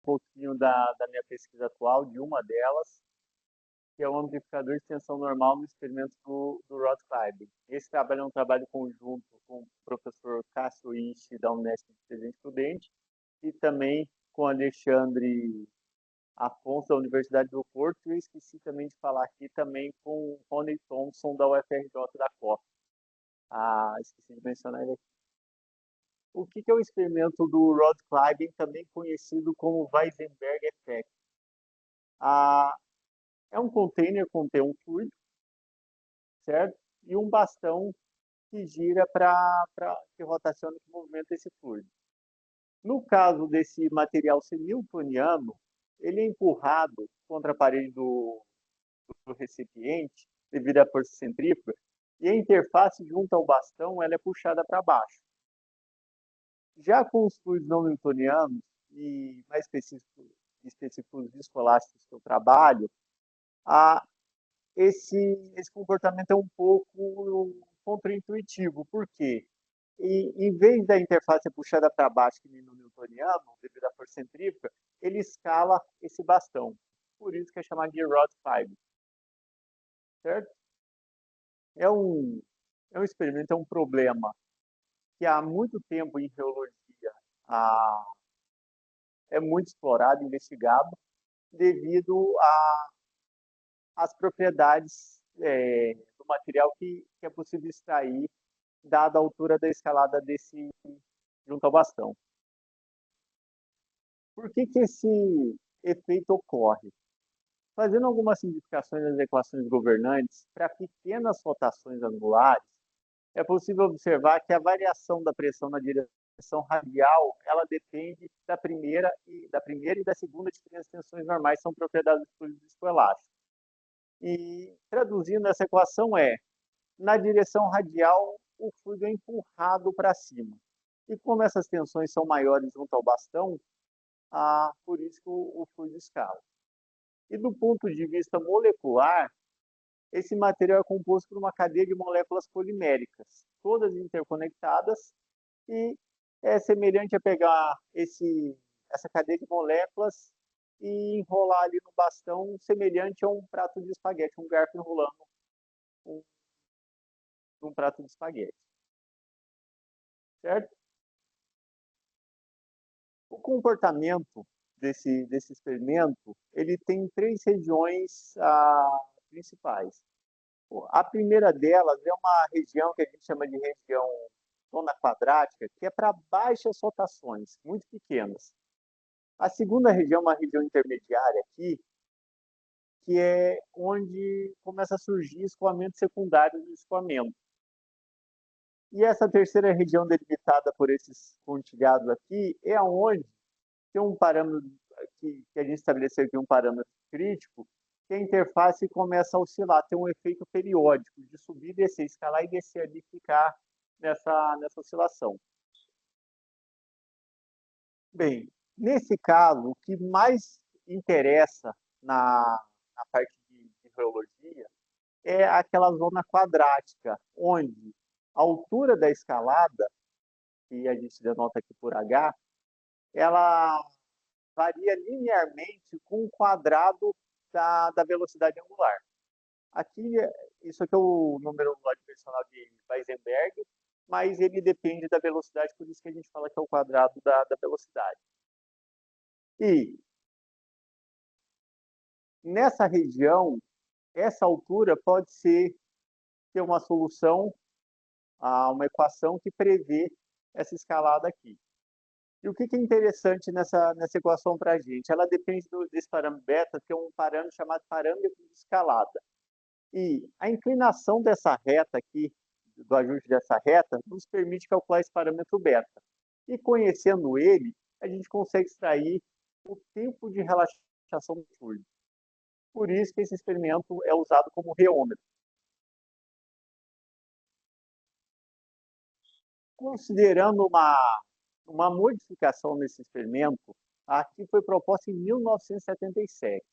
pouquinho da minha pesquisa atual, de uma delas, que é o amplificador de tensão normal no experimento do Rod Climbing. Esse trabalho é um trabalho conjunto com o professor Cássio Ishi, da Unesp de Presidente Prudente, e também com Alexandre Afonso, da Universidade do Porto, e eu esqueci também de falar aqui também com o Rony Thompson, da UFRJ da COP. Ah, esqueci de mencionar ele aqui. O que é o experimento do Rod Climbing, também conhecido como Weisenberg Effect? Ah, é um container que contém um fluido, certo? E um bastão que gira que rotaciona, que movimenta esse fluido. No caso desse material ser newtoniano, ele é empurrado contra a parede do recipiente devido à força centrífuga, e a interface junto ao bastão ela é puxada para baixo. Já com os fluidos não newtonianos e mais específicos viscoelásticos que eu trabalho, a, esse comportamento é um pouco contraintuitivo. Por quê? E, em vez da interface ser puxada para baixo, que nem no newtoniano, devido à força centrífuga, ele escala esse bastão. Por isso que é chamado de Rod 5, certo? É um, é um experimento, é um problema que há muito tempo em geologia é muito explorado, investigado, devido às propriedades do material que é possível extrair, dada a altura da escalada desse junto ao bastão. Por que esse efeito ocorre? Fazendo algumas simplificações das equações governantes, para pequenas rotações angulares, é possível observar que a variação da pressão na direção radial, ela depende da primeira e da segunda diferença de tensões normais, são propriedades dos fluidos viscoelásticos. E traduzindo essa equação na direção radial, o fluido é empurrado para cima. E como essas tensões são maiores junto ao bastão, por isso que o fluido escala. E do ponto de vista molecular, esse material é composto por uma cadeia de moléculas poliméricas, todas interconectadas, e é semelhante a pegar essa cadeia de moléculas e enrolar ali no bastão, semelhante a um prato de espaguete, um garfo enrolando um, um prato de espaguete, certo? O comportamento desse experimento, ele tem três regiões principais. A primeira delas é uma região que a gente chama de região zona quadrática, que é para baixas rotações, muito pequenas. A segunda região é uma região intermediária aqui, que é onde começa a surgir escoamento secundário do escoamento. E essa terceira região delimitada por esses pontilhados aqui é onde tem um parâmetro que a gente estabeleceu aqui, um parâmetro crítico, que a interface começa a oscilar, tem um efeito periódico de subir e descer, escalar e descer ali, ficar nessa oscilação. Bem, nesse caso, o que mais interessa na parte de geologia é aquela zona quadrática, onde a altura da escalada, que a gente denota aqui por H, ela varia linearmente com o quadrado da velocidade angular. Aqui, isso aqui é o número adimensional de Weisenberg, mas ele depende da velocidade, por isso que a gente fala que é o quadrado da velocidade. E nessa região, essa altura pode ter uma solução a uma equação que prevê essa escalada aqui. E o que é interessante nessa equação para a gente? Ela depende desse parâmetro beta, que é um parâmetro chamado parâmetro de escalada. E a inclinação dessa reta aqui, do ajuste dessa reta, nos permite calcular esse parâmetro beta. E conhecendo ele, a gente consegue extrair o tempo de relaxação do fluido. Por isso que esse experimento é usado como reômetro. Considerando uma modificação nesse experimento, aqui foi proposta em 1977.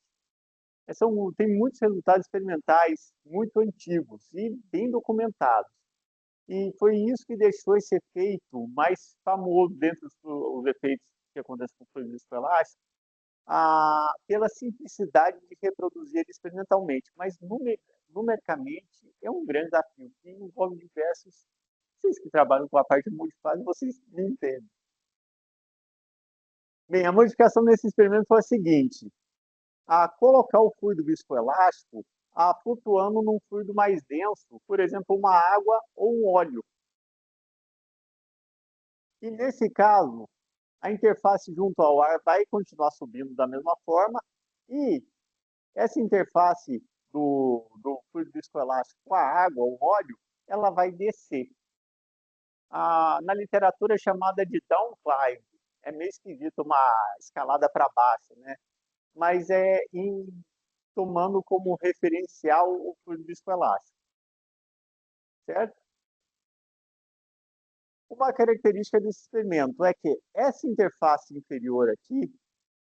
Tem muitos resultados experimentais muito antigos e bem documentados. E foi isso que deixou esse efeito mais famoso dentre os efeitos que acontecem com fluidos viscoelásticos, pela simplicidade de reproduzir ele experimentalmente, mas numericamente é um grande desafio, que envolve diversos. Vocês que trabalham com a parte multifase, vocês me entendem. Bem, a modificação nesse experimento foi a seguinte: colocar o fluido viscoelástico flutuando num fluido mais denso, por exemplo, uma água ou um óleo. E nesse caso, a interface junto ao ar vai continuar subindo da mesma forma e essa interface do fluido viscoelástico com a água, o óleo, ela vai descer. Na literatura é chamada de downclimb. É meio esquisito, uma escalada para baixo, né? Mas tomando como referencial o fluido viscoelástico, certo? Uma característica desse experimento é que essa interface inferior aqui,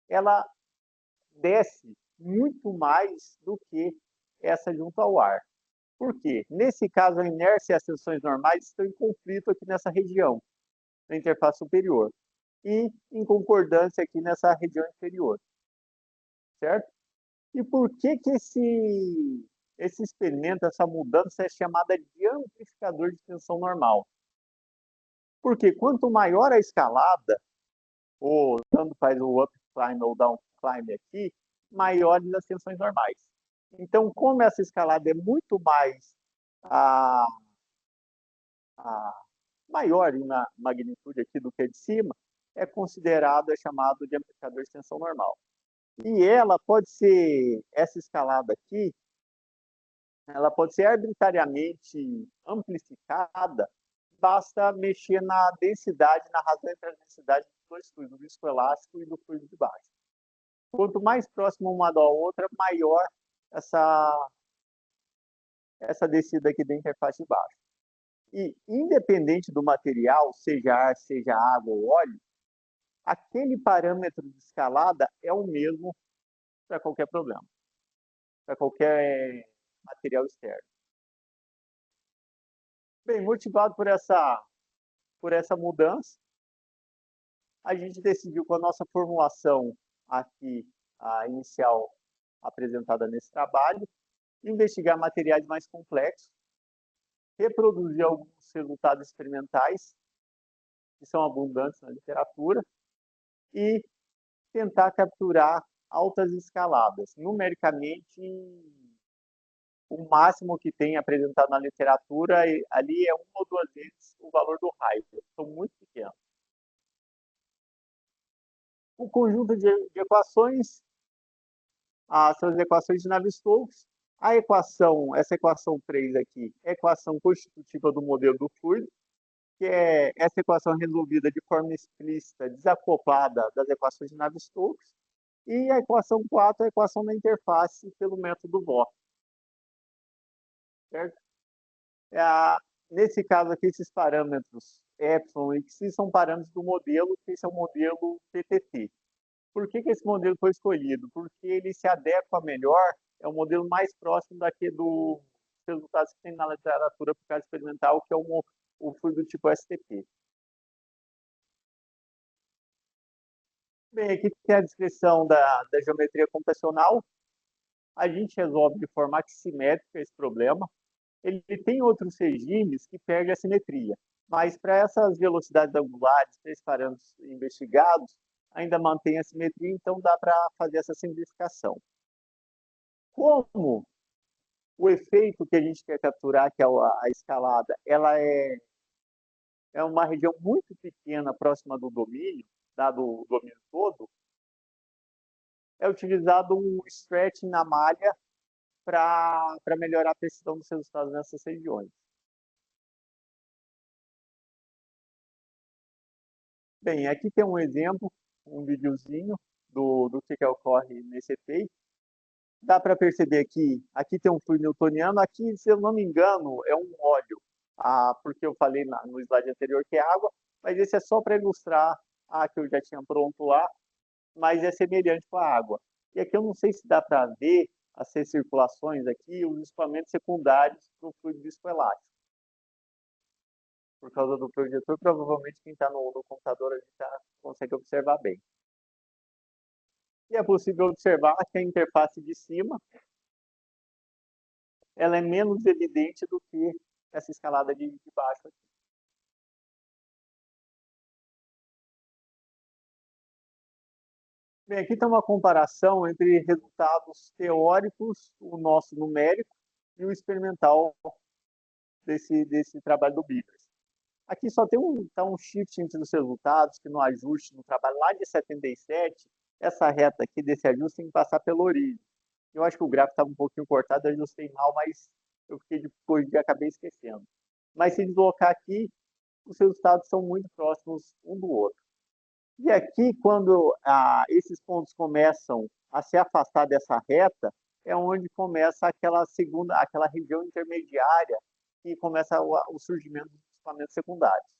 ela desce muito mais do que essa junto ao ar. Por quê? Nesse caso, a inércia e as tensões normais estão em conflito aqui nessa região, na interface superior, e em concordância aqui nessa região inferior, certo? E por que que esse experimento, essa mudança é chamada de amplificador de tensão normal? Porque quanto maior a escalada, ou tanto faz o up climb ou down climb aqui, maiores as tensões normais. Então, como essa escalada é muito mais a, maior na magnitude aqui do que a de cima, é considerado, é chamado de amplificador de tensão normal. E ela pode ser, essa escalada aqui, ela pode ser arbitrariamente amplificada, basta mexer na densidade, na razão entre a densidade dos dois fluidos, do viscoelástico e do fluido de baixo. Quanto mais próximo uma da outra, maior essa descida aqui da interface de baixo. E, independente do material, seja ar, seja água ou óleo, aquele parâmetro de escalada é o mesmo para qualquer problema, para qualquer material externo. Bem, motivado por essa mudança, a gente decidiu com a nossa formulação aqui, a inicial apresentada nesse trabalho, investigar materiais mais complexos, reproduzir alguns resultados experimentais, que são abundantes na literatura, e tentar capturar altas escaladas. Numericamente, o máximo que tem apresentado na literatura ali é 1 ou 2 vezes o valor do raio. São muito pequenos. O conjunto de equações são as equações de Navier-Stokes. Essa equação 3 aqui, é a equação constitutiva do modelo do fluido, que é essa equação resolvida de forma explícita, desacoplada das equações de Navier-Stokes. E a equação 4 é a equação da interface pelo método VOC. Certo? Nesse caso aqui, esses parâmetros epsilon e xi são parâmetros do modelo, que esse é o modelo PTT. Por que esse modelo foi escolhido? Porque ele se adequa melhor, é o modelo mais próximo dos resultados que tem na literatura por caso experimental, que é o fluido do tipo STP. Bem, aqui tem a descrição da geometria computacional. A gente resolve de forma aximétrica esse problema. Ele tem outros regimes que perdem a simetria, mas para essas velocidades angulares, para esses parâmetros investigados, ainda mantém a simetria, então dá para fazer essa simplificação. Como o efeito que a gente quer capturar, que é a escalada, ela é uma região muito pequena próxima do domínio, dado o domínio todo, é utilizado um stretching na malha para melhorar a precisão dos resultados nessas regiões. Bem, aqui tem um exemplo, um videozinho do que ocorre nesse efeito. Dá para perceber que aqui tem um fluido newtoniano, aqui, se eu não me engano, é um óleo, porque eu falei no slide anterior que é água, mas esse é só para ilustrar a que eu já tinha pronto lá, mas é semelhante com a água. E aqui eu não sei se dá para ver as recirculações aqui, os escoamentos secundários do fluido viscoelástico. Por causa do projetor, provavelmente quem está no computador a gente consegue observar bem. E é possível observar que a interface de cima ela é menos evidente do que essa escalada de baixo aqui. Bem, aqui está uma comparação entre resultados teóricos, o nosso numérico, e o experimental desse trabalho do Bibers. Aqui só tem um shift entre os resultados, que no ajuste, no trabalho lá de 77, essa reta aqui desse ajuste tem que passar pela origem. Eu acho que o gráfico estava um pouquinho cortado, eu ajustei mal, mas eu fiquei depois de acabei esquecendo. Mas se deslocar aqui, os resultados são muito próximos um do outro. E aqui, quando esses pontos começam a se afastar dessa reta, é onde começa aquela região intermediária, que começa o surgimento dos equipamentos secundários.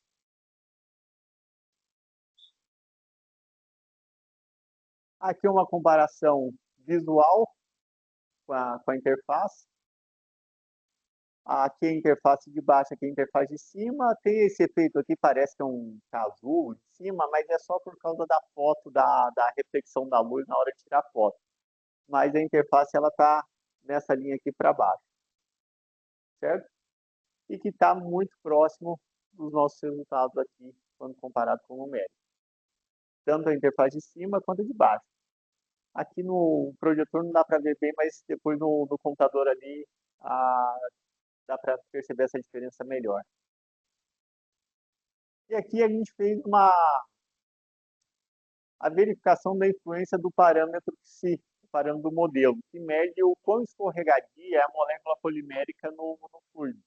Aqui é uma comparação visual com a interface. Aqui é a interface de baixo, aqui é a interface de cima. Tem esse efeito aqui, parece que é um casulo de cima, mas é só por causa da foto, da reflexão da luz na hora de tirar foto. Mas a interface ela está nessa linha aqui para baixo, certo? E que está muito próximo dos nossos resultados aqui, quando comparado com o numérico. Tanto a interface de cima quanto a de baixo. Aqui no projetor não dá para ver bem, mas depois no computador ali dá para perceber essa diferença melhor. E aqui a gente fez a verificação da influência do parâmetro psi, o parâmetro do modelo, que mede o quão escorregadia é a molécula polimérica no fluido.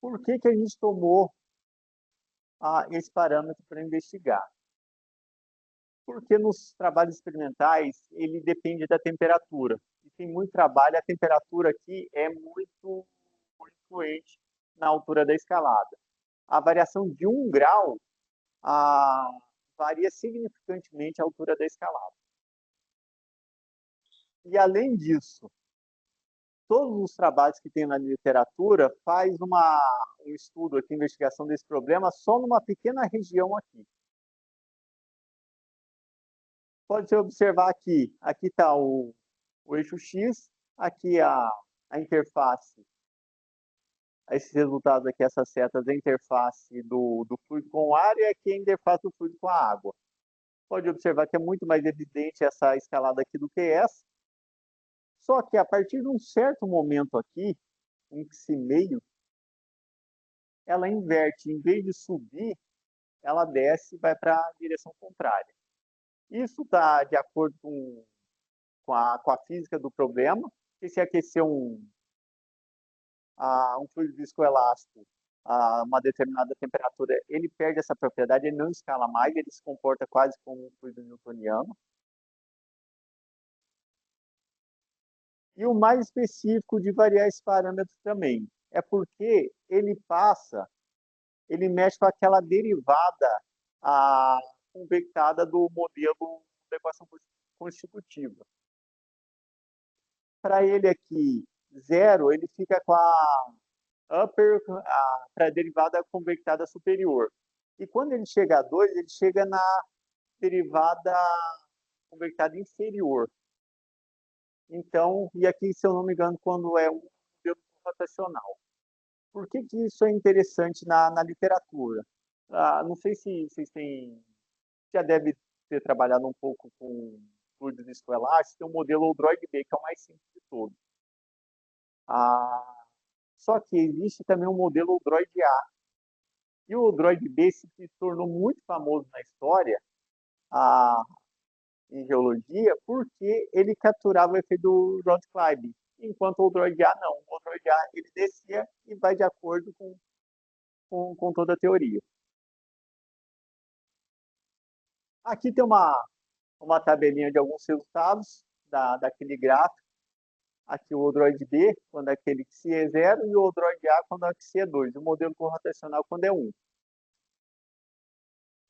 Por que a gente tomou esse parâmetro para investigar? Porque nos trabalhos experimentais ele depende da temperatura. E tem muito trabalho, a temperatura aqui é muito influente na altura da escalada. A variação de 1 grau varia significantemente a altura da escalada. E além disso, todos os trabalhos que tem na literatura faz um estudo aqui, investigação desse problema só numa pequena região aqui. Pode-se observar aqui está o eixo X, aqui a interface, esses resultados aqui, essas setas, a interface do fluido com o ar e aqui a interface do fluido com a água. Pode observar que é muito mais evidente essa escalada aqui do que essa. Só que a partir de um certo momento aqui, em psi meio, ela inverte, em vez de subir, ela desce e vai para a direção contrária. Isso está de acordo com a física do problema, que se aquecer um fluido viscoelástico a uma determinada temperatura, ele perde essa propriedade, ele não escala mais, ele se comporta quase como um fluido newtoniano. E o mais específico de variar esse parâmetro também é porque ele mexe com aquela derivada convectada do modelo da equação constitutiva. Para ele aqui, 0, ele fica com para a derivada convectada superior. E quando ele chega a 2, ele chega na derivada convectada inferior. Então, e aqui, se eu não me engano, quando é um modelo rotacional. Por que isso é interessante na literatura? Não sei se vocês já devem ter trabalhado um pouco com fluidos viscoelásticos, tem o modelo Odroid-B, que é o mais simples de todos. Só que existe também o modelo Odroid-A. E o Odroid-B se tornou muito famoso na história, em geologia, porque ele capturava o efeito do Roth-Kleibel, enquanto o Odroid-A não. O Odroid-A ele descia e vai de acordo com toda a teoria. Aqui tem uma tabelinha de alguns resultados daquele gráfico. Aqui o Odroid-B, quando aquele psi é 0, e o Odroid-A, quando a psi é 2. O modelo corrotacional, quando é 1.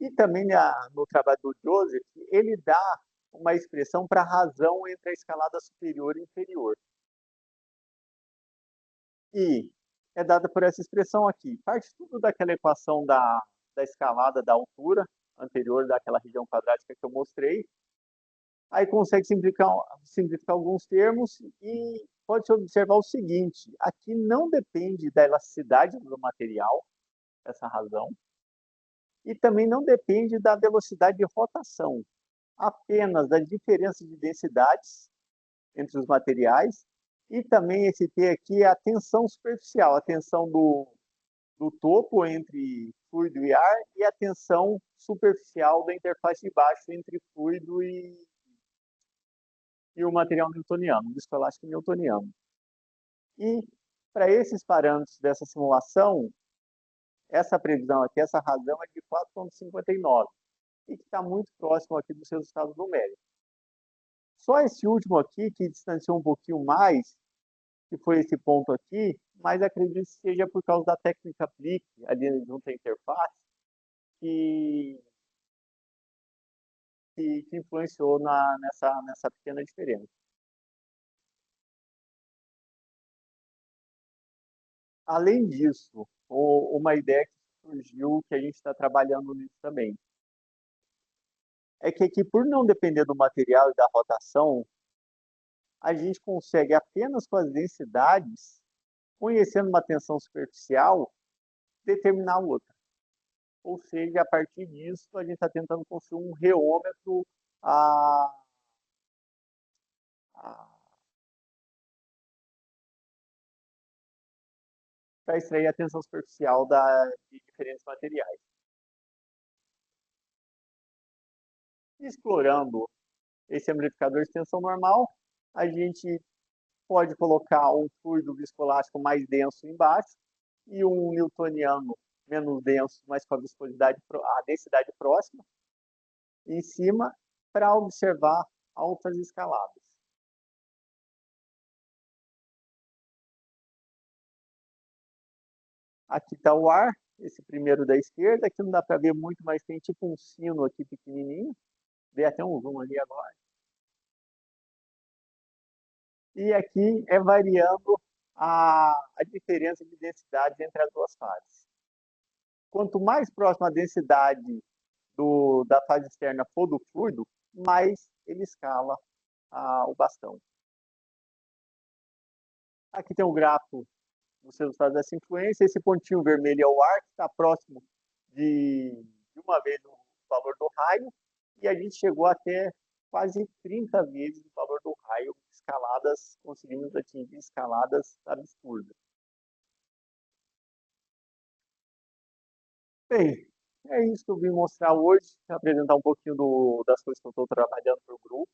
E também no trabalho do Joseph, ele dá uma expressão para a razão entre a escalada superior e inferior. E é dada por essa expressão aqui. Parte tudo daquela equação da escalada da altura anterior daquela região quadrática que eu mostrei, Aí consegue simplificar alguns termos e pode-se observar o seguinte, aqui não depende da elasticidade do material, essa razão, e também não depende da velocidade de rotação, apenas da diferença de densidades entre os materiais, e também esse T aqui é a tensão superficial, a tensão do topo entre fluido e ar e a tensão superficial da interface de baixo entre fluido e o material newtoniano, viscoelástico newtoniano. E para esses parâmetros dessa simulação, essa previsão aqui, essa razão é de 4,59 e que está muito próximo aqui dos resultados numéricos. Só esse último aqui, que distanciou um pouquinho mais, que foi esse ponto aqui, mas acredito que seja por causa da técnica Plick, ali junto à interface, que influenciou nessa pequena diferença. Além disso, uma ideia que surgiu, que a gente está trabalhando nisso também, é que aqui, por não depender do material e da rotação, a gente consegue apenas com as densidades, conhecendo uma tensão superficial, determinar outra. Ou seja, a partir disso, a gente está tentando construir um reômetro para extrair a tensão superficial de diferentes materiais. Explorando esse amplificador de tensão normal, a gente pode colocar um fluido viscoelástico mais denso embaixo e um newtoniano menos denso, mas com a densidade próxima, em cima, para observar altas escaladas. Aqui está o ar, esse primeiro da esquerda, aqui não dá para ver muito, mas tem tipo um sino aqui pequenininho, dei até um zoom ali agora. E aqui é variando a diferença de densidade entre as duas fases. Quanto mais próxima a densidade da fase externa for do fluido, mais ele escala o bastão. Aqui tem um gráfico dos resultados dessa influência. Esse pontinho vermelho é o ar, que está próximo de uma vez o valor do raio, e a gente chegou até quase 30 vezes o valor do raio, escaladas, conseguimos atingir escaladas absurdas. Bem, é isso que eu vim mostrar hoje, apresentar um pouquinho das coisas que eu estou trabalhando para o grupo,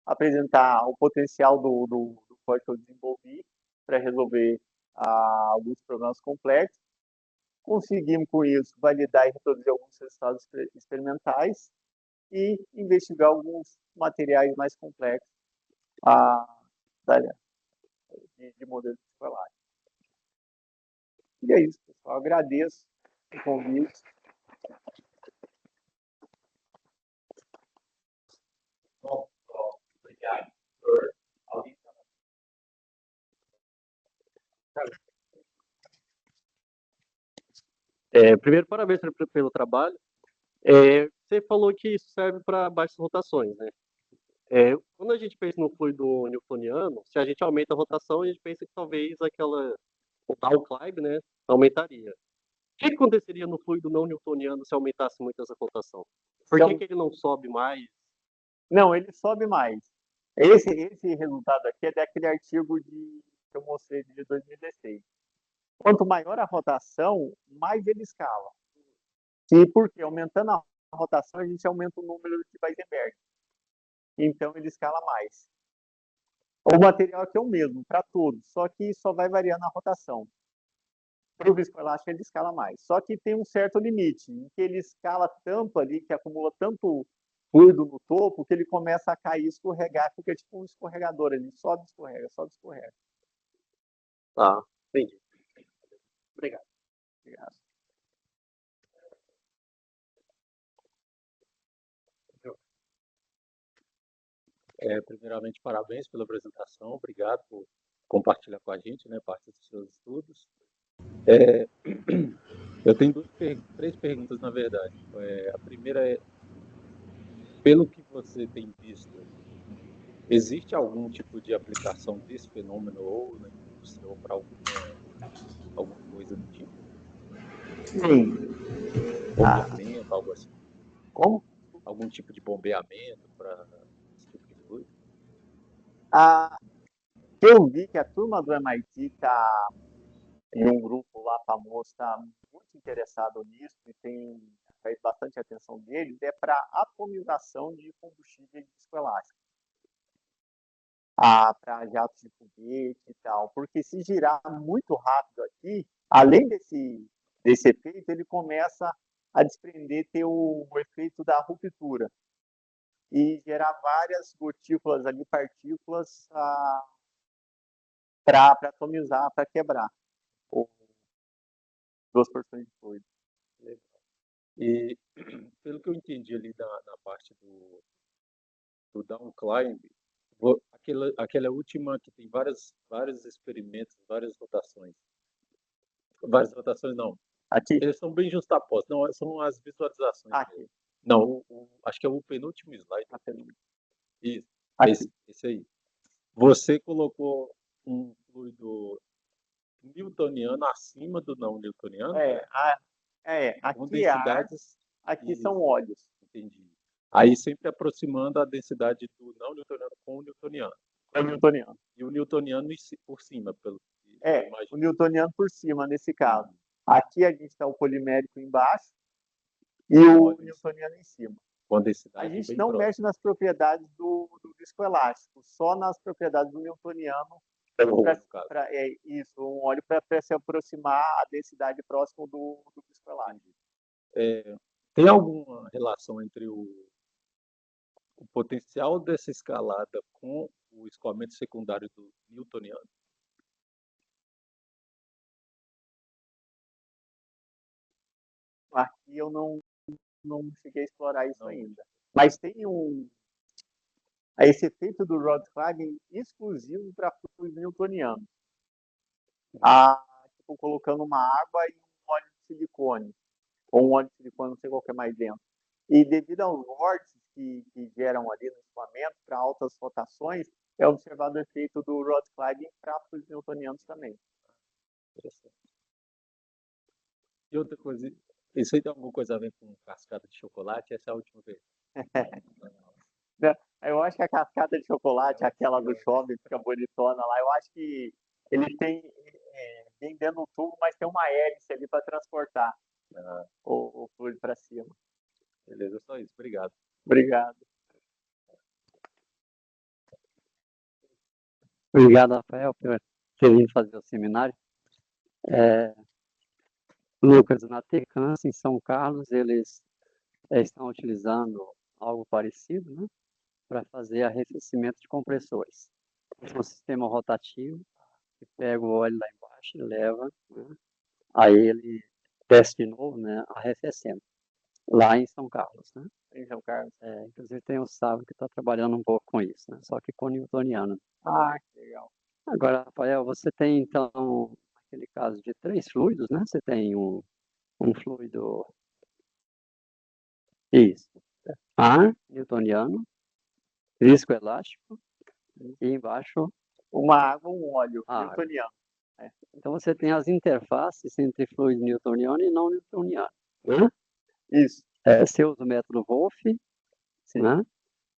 apresentar o potencial do código que eu desenvolvi para resolver alguns problemas complexos. Conseguimos, com isso, validar e reproduzir alguns resultados experimentais e investigar alguns materiais mais complexos de modelos escolares. E é isso, pessoal. Agradeço o convite. Bom, obrigado. Alguém primeiro, parabéns pelo trabalho. Você falou que isso serve para baixas rotações, né? Quando a gente pensa no fluido newtoniano, se a gente aumenta a rotação, a gente pensa que talvez o downclimb, né, aumentaria. O que aconteceria no fluido não newtoniano se aumentasse muito essa rotação? Por que ele não sobe mais? Não, ele sobe mais. Esse resultado aqui é daquele artigo que eu mostrei de 2016. Quanto maior a rotação, mais ele escala. E por quê? Aumentando a rotação, a gente aumenta o número de Weisenberg. Então, ele escala mais. O material aqui é o mesmo, para todos, só que só vai variando a rotação. Para o viscoelástico, ele escala mais. Só que tem um certo limite, em que ele escala tanto ali, que acumula tanto fluido no topo, que ele começa a cair e escorregar, fica tipo um escorregador ali, sobe, escorrega, sobe, escorrega. Ah, entendi. Obrigado. Obrigado. Primeiramente, parabéns pela apresentação, obrigado por compartilhar com a gente, né, parte dos seus estudos. Eu tenho três perguntas, na verdade. A primeira é, pelo que você tem visto Existe algum tipo de aplicação desse fenômeno ou na indústria ou para alguma coisa do tipo? Sim. Bombeamento, algo assim? Como? Algum tipo de bombeamento para esse tipo de fluido? Ah, eu vi que a turma do MIT está em um grupo lá famoso, está muito interessado nisso e tem atraído bastante atenção deles, é para atomização de combustíveis viscoelásticos, para jatos de foguete e tal, porque se girar muito rápido aqui, além desse efeito, ele começa a desprender, ter o efeito da ruptura e gerar várias gotículas ali, partículas para atomizar, para quebrar duas porções de fluido. E pelo que eu entendi ali na parte do downclimb, aquela última que tem vários experimentos, várias rotações não, Aqui, eles são bem justapostos, não, são as visualizações aqui, mesmo. Não, acho que é o penúltimo slide. Isso, aqui. esse aí. Você colocou um fluido newtoniano acima do não newtoniano, É, com aqui é ar, densidades. aqui Isso, são óleos. entendi. Aí sempre aproximando a densidade do não newtoniano com o newtoniano. É o newtoniano. E o newtoniano por cima, pelo que eu É, o imagino. newtoniano por cima, nesse caso. Entendi. Aqui a gente está o polimérico embaixo e Com o óleos newtoniano em cima. com A densidade gente bem não mexe próxima. nas propriedades do viscoelástico, só nas propriedades do newtoniano. No caso. Isso, um óleo para se aproximar a densidade próxima do viscoelástico. Tem alguma relação entre o potencial dessa escalada com o escoamento secundário do newtoniano? Aqui eu não cheguei a explorar isso Não. ainda. Mas tem esse efeito do rod Cragen exclusivo para fluido newtoniano. Tipo, colocando uma água e um óleo de silicone, ou um óleo de silicone, não sei qual que é mais dentro. E devido aos vórtices que geram ali no escoamento para altas rotações, é observado o efeito do rod Cragen para fluidos newtonianos também. Interessante. E outra coisa, isso aí tem alguma coisa a ver com cascata de chocolate? Essa é a última vez. Eu acho que a cascata de chocolate, aquela do shopping, fica bonitona lá, eu acho que ele vem dentro do tubo, mas tem uma hélice ali para transportar o fluido para cima. Beleza, só isso. Obrigado. Obrigado. Obrigado, Rafael, por ter vindo fazer o seminário. Lucas, na Tecans, em São Carlos, eles estão utilizando algo parecido, né, para fazer arrefecimento de compressores. É um sistema rotativo que pega o óleo lá embaixo e leva, né, aí ele desce de novo, né, arrefecendo, lá em São Carlos. Né? Em São Carlos. Inclusive tem o Sávio que está trabalhando um pouco com isso, né, só que com newtoniano. Que legal. Agora, Rafael, você tem, então, aquele caso de 3 fluidos, né? Você tem um fluido, isso, ar, newtoniano, viscoelástico, e embaixo, Uma água, um óleo, água. newtoniano. Então, você tem as interfaces entre fluido newtoniano e não newtoniano, né? Isso. Você usa o método Wolff, né?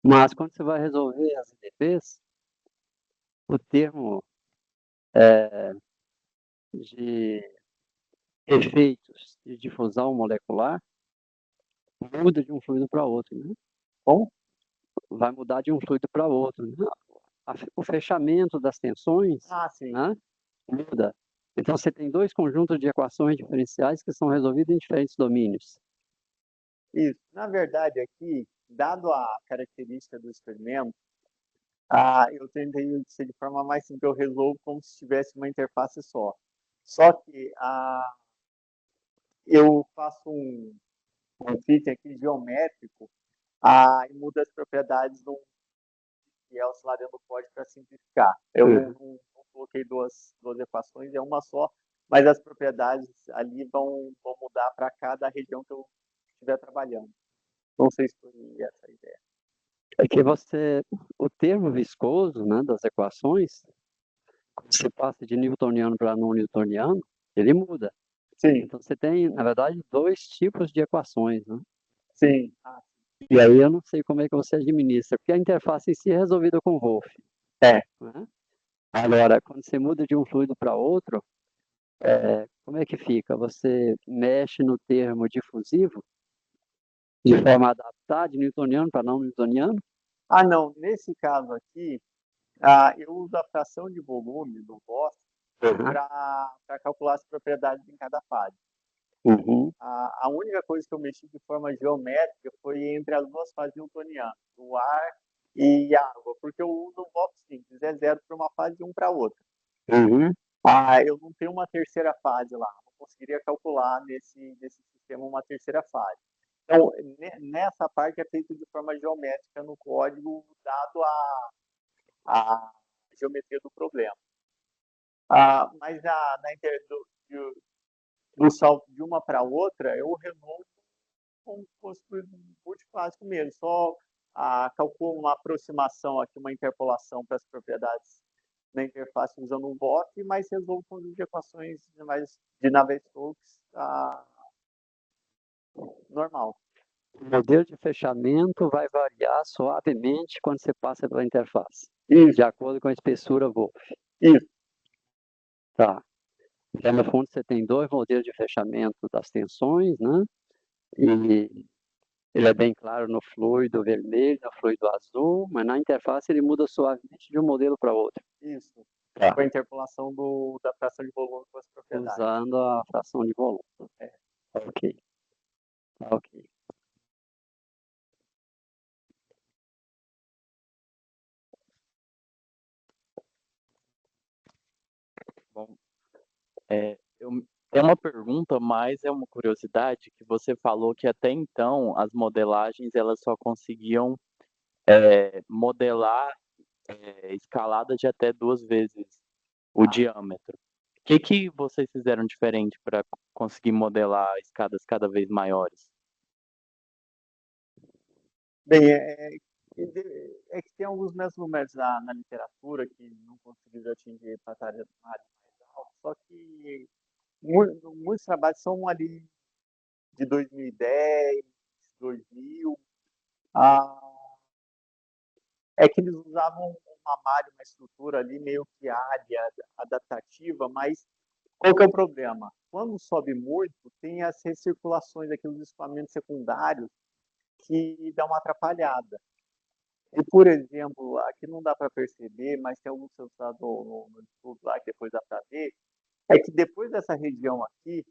Mas quando você vai resolver as EDPs, o termo de efeitos de difusão molecular muda de um fluido para outro, né? Como? Vai mudar de um fluido para outro, né? O fechamento das tensões, Sim. né, muda. Então você tem 2 conjuntos de equações diferenciais que são resolvidos em diferentes domínios. Isso. Na verdade, aqui, dado a característica do experimento, eu tentei ser de forma mais simples, eu resolvo como se tivesse uma interface só. Só que eu faço um fit aqui geométrico e muda as propriedades do que é oscilar dentro do código para simplificar. Eu não coloquei duas equações, é uma só, mas as propriedades ali vão mudar para cada região que eu estiver trabalhando. Não sei se foi essa a ideia. É que você, o termo viscoso, né, das equações, quando você passa de newtoniano para não newtoniano, ele muda. Sim, Então você tem, na verdade, dois tipos de equações, né? sim. E aí eu não sei como é que você administra, porque a interface em si é resolvida com Wolff. É. Né? Agora, quando você muda de um fluido para outro, como é que fica? Você mexe no termo difusivo de forma a adaptar de newtoniano para não newtoniano? Ah, não. Nesse caso aqui, eu uso a fração de volume do Voss Uhum. para calcular as propriedades em cada fase. Uhum. A única coisa que eu mexi de forma geométrica foi entre as duas fases newtonianas, o ar e a água, porque eu uso um bloco simples, é zero para uma fase e um para outra. Uhum. Eu não tenho uma terceira fase lá, não conseguiria calcular nesse sistema uma terceira fase. Então, nessa parte é feito de forma geométrica no código, dado a geometria do problema. Mas do salto de uma para outra, eu resolvo como se fosse multiclássico mesmo, só calculo uma aproximação aqui, uma interpolação para as propriedades na interface usando um bloco, mas resolvo conjunto de equações de Navier-Stokes normal. O modelo de fechamento vai variar suavemente quando você passa pela interface, Isso, de acordo com a espessura Wolff. isso. Tá. Então, no fundo, você tem dois modelos de fechamento das tensões, né? E ele é bem claro no fluido vermelho, no fluido azul, mas na interface ele muda suavemente de um modelo para outro. Isso. Tá. Com a interpolação da fração de volume com as propriedades. Usando a fração de volume. É. Ok. Ok. Bom, é uma pergunta, mas é uma curiosidade que você falou que até então as modelagens elas só conseguiam modelar escalada de até 2 vezes o diâmetro. O que vocês fizeram diferente para conseguir modelar escadas cada vez maiores? Bem, é que tem alguns mesos na literatura que não conseguiram atingir patamares mais altos, só que muitos trabalhos são ali de 2010, 2000. É que eles usavam uma malha, uma estrutura ali meio que área adaptativa, mas qual que é o problema? Quando sobe muito, tem as recirculações aqui nos escoamentos secundários que dá uma atrapalhada. E, por exemplo, aqui não dá para perceber, mas tem alguns resultados no estudo lá que depois dá para ver, é que depois dessa região aqui,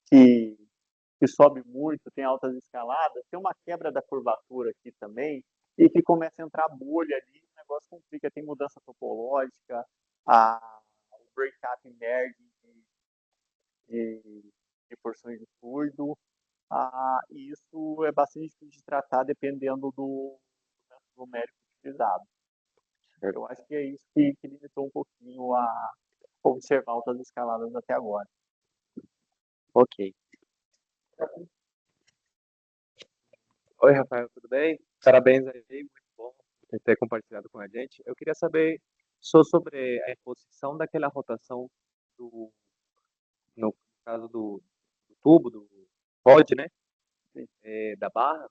que sobe muito, tem altas escaladas, tem uma quebra da curvatura aqui também, e que começa a entrar bolha ali, o negócio complica, tem mudança topológica, o break-up merge de porções de fluido, e isso é bastante difícil de tratar dependendo do numérico utilizado. Eu acho que é isso que limitou um pouquinho a observar altas escaladas até agora. Ok. Oi, Rafael, tudo bem? Parabéns aí, muito bom ter compartilhado com a gente. Eu queria saber só sobre a imposição daquela rotação no caso do tubo, do pod, né? Da barra.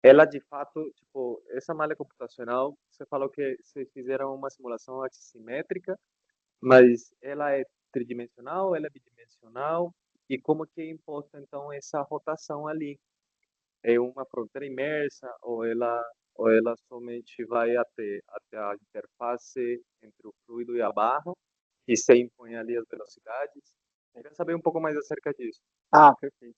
Ela de fato, tipo, essa malha computacional, você falou que vocês fizeram uma simulação assimétrica, mas ela é tridimensional, ela é bidimensional, e como que é imposta então essa rotação ali? É uma fronteira imersa ou ela somente vai até a interface entre o fluido e a barra e se impõe ali as velocidades? Eu queria saber um pouco mais acerca disso. Perfeito.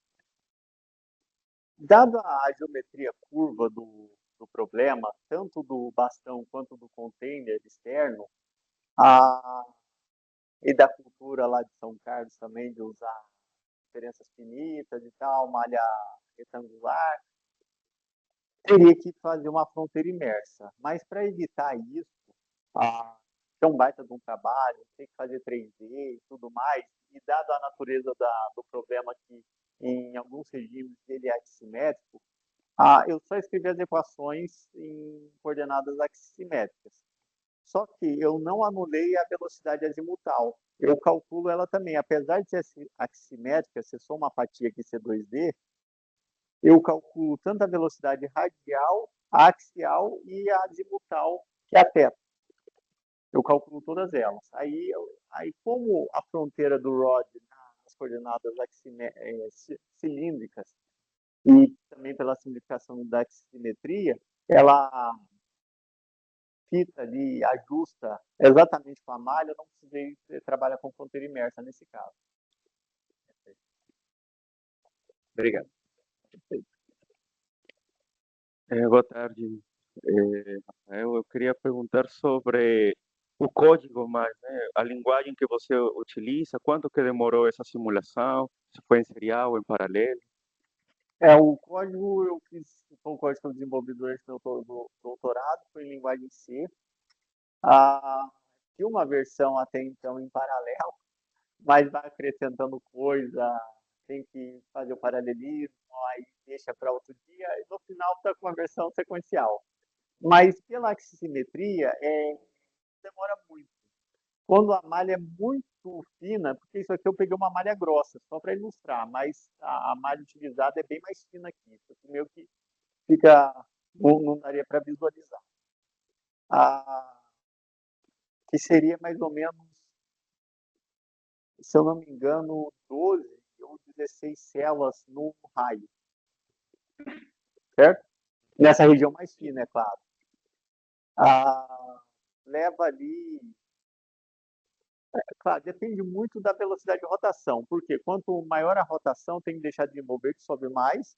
Dada a geometria curva do problema, tanto do bastão quanto do container externo, e da cultura lá de São Carlos também, de usar diferenças finitas e tal, malha retangular, teria que fazer uma fronteira imersa. Mas para evitar isso, é um baita de um trabalho, tem que fazer 3D e tudo mais, e dado a natureza do problema que em alguns regimes ele é assimétrico, Eu só escrevi as equações em coordenadas aximétricas. Só que eu não anulei a velocidade azimutal. Eu calculo ela também. Apesar de ser aximétrica, ser só uma fatia aqui ser 2D, eu calculo tanto a velocidade radial, axial e a azimutal, que é a θ. Eu calculo todas elas. Aí como a fronteira do ROD nas coordenadas cilíndricas e também pela simplificação da aximetria, ela fita ali, ajusta exatamente com a malha, eu não precisei trabalhar com fronteira imersa nesse caso. Obrigado. Boa tarde, Rafael. Eu queria perguntar sobre o código mais, né? A linguagem que você utiliza, quanto que demorou essa simulação, se foi em serial ou em paralelo? O código eu fiz, foi um código que eu desenvolvi durante meu doutorado, foi em linguagem C. Tinha uma versão até então em paralelo, mas vai acrescentando coisa, tem que fazer o paralelismo, aí deixa para outro dia, e no final está com uma versão sequencial. Mas pela aximetria, demora muito. Quando a malha é muito fina, porque isso aqui eu peguei uma malha grossa, só para ilustrar, mas a malha utilizada é bem mais fina aqui. Isso aqui meio que fica, não daria para visualizar. Que seria mais ou menos, se eu não me engano, 12 ou 16 células no raio. Certo? Nessa região mais fina, é claro. Leva ali... Claro, depende muito da velocidade de rotação, porque quanto maior a rotação, tem que deixar de desenvolver, que sobe mais.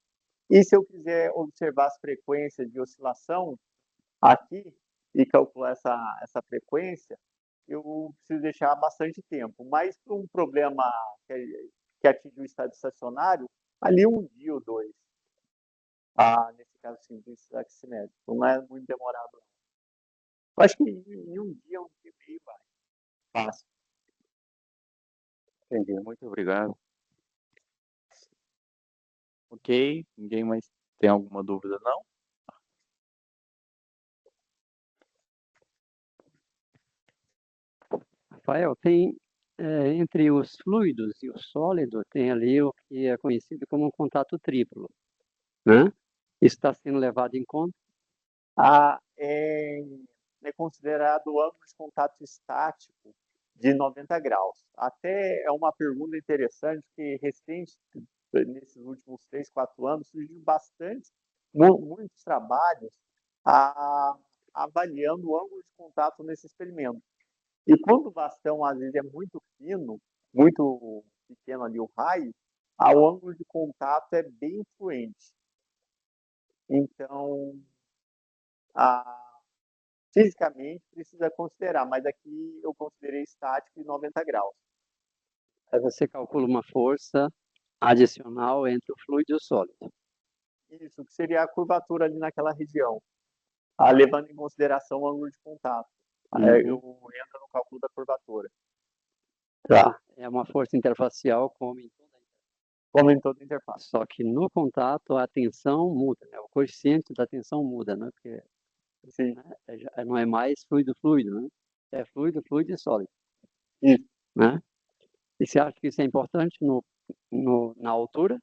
E se eu quiser observar as frequências de oscilação aqui e calcular essa frequência, eu preciso deixar bastante tempo. Mas para um problema que atinge o estado estacionário, ali 1 dia ou 2. Nesse caso simples, aximétrico. Não é muito demorado. Eu acho que em 1 dia, 1 dia e meio vai. Fácil. Entendi, muito obrigado. Ok, ninguém mais tem alguma dúvida, não? Rafael, tem entre os fluidos e o sólido, tem ali o que é conhecido como um contato triplo, né? Isso está sendo levado em conta? É considerado o ângulo de contato estático de 90 graus. Até é uma pergunta interessante, que recente, nesses últimos 3, 4 anos, surgiu bastante, muitos trabalhos avaliando o ângulo de contato nesse experimento. E quando o bastão, às vezes, é muito fino, muito pequeno ali o raio, o ângulo de contato é bem influente. Então, fisicamente precisa considerar, mas aqui eu considerei estático em 90 graus. Aí você calcula uma força adicional entre o fluido e o sólido. Isso, que seria a curvatura ali naquela região, levando em consideração o ângulo de contato. Eu entro no cálculo da curvatura. Tá. É uma força interfacial como em toda interface. Só que no contato a tensão muda, né? O coeficiente da tensão muda, né? Porque Sim. Né? Não é mais fluido, né? É fluido e sólido. Isso. Né? E você acha que isso é importante na altura?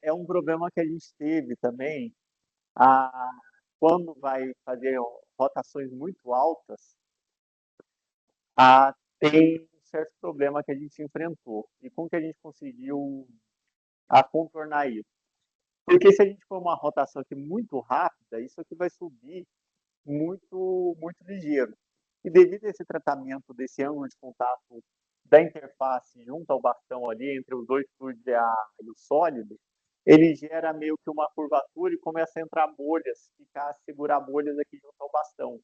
É um problema que a gente teve também, quando vai fazer rotações muito altas, tem um certo problema que a gente enfrentou. E como que a gente conseguiu contornar isso? Porque se a gente for uma rotação aqui muito rápida, isso aqui vai subir muito, muito ligeiro. E devido a esse tratamento desse ângulo de contato da interface junto ao bastão ali, entre os dois fluidos e o sólido, ele gera meio que uma curvatura e começa a entrar bolhas, segurar bolhas aqui junto ao bastão.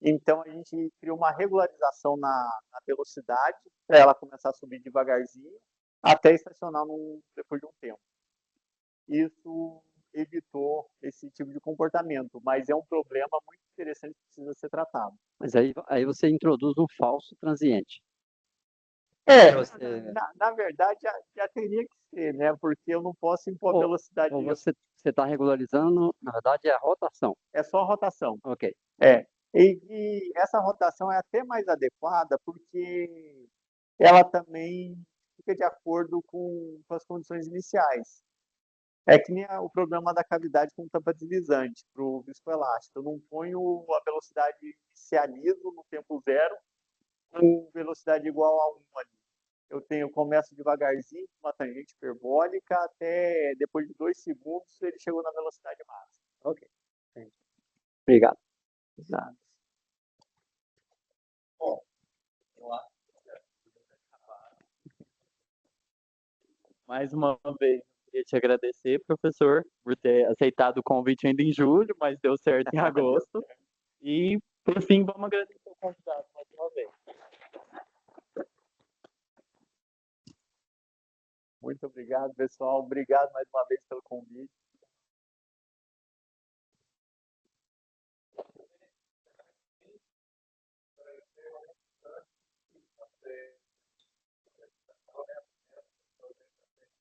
Então, a gente criou uma regularização na velocidade, para ela começar a subir devagarzinho, até estacionar depois de um tempo. Isso evitou esse tipo de comportamento, mas é um problema muito interessante que precisa ser tratado. Mas aí você introduz um falso transiente. Você, na verdade já teria que ser, né? Porque eu não posso impor ou, velocidade, ou você está regularizando, na verdade, é a rotação. é só rotação. Ok. É. E essa rotação é até mais adequada porque ela também fica de acordo com as condições iniciais. É que nem o problema da cavidade com tampa deslizante para o viscoelástico. Eu não ponho a velocidade inicializo no tempo zero com velocidade igual a 1 ali. Começo devagarzinho, com uma tangente hiperbólica, até depois de 2 segundos ele chegou na velocidade máxima. Ok. Obrigado. Exato. Mais uma vez, eu queria te agradecer, professor, por ter aceitado o convite ainda em julho, mas deu certo em agosto. E, por fim, vamos agradecer o convidado mais uma vez. Muito obrigado, pessoal. Obrigado mais uma vez pelo convite.